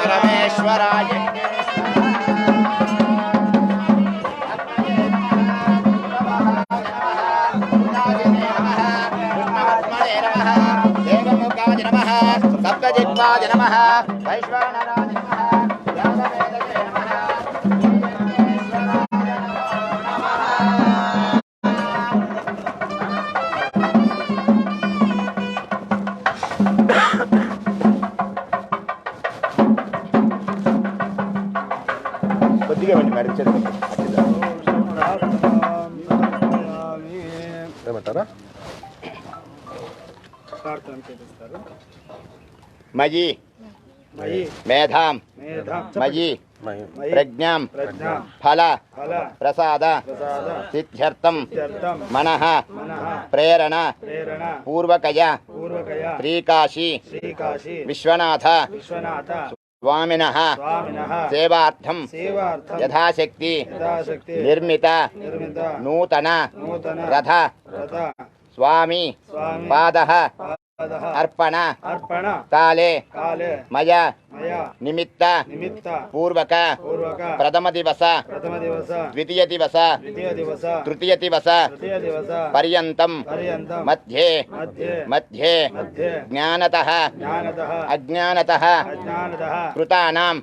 परमेश्वराय सप्तजिह्वाय नमः वैश्वानराय नमः यादवेदये नमः కొద్దిగా వండి మరి ఏమంటారా मयि मेधां मयि प्रज्ञां फल प्रसाद सिद्ध्यर्थं मनः प्रेरण पूर्वकया श्रीकाशी विश्वनाथ स्वामिनः सेवार्थं यथाशक्ति निर्मित नूतन रथ स्वामी पादः अर्पण काले मया निमित्त पूर्वक प्रथम दिवस द्वितीय दिवस तृतीय दिवस पर्यन्तं मध्ये मध्ये ज्ञानतः अज्ञानतः कृतानां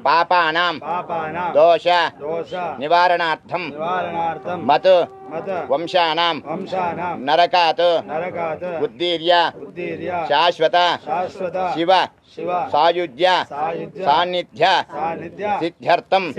पापानां दोष निवारणार्थं मत् वंशानां नरकात् उद्दीर्य शाश्वत शिव सायुज्य सान्निध्य सिद्ध्यर्थं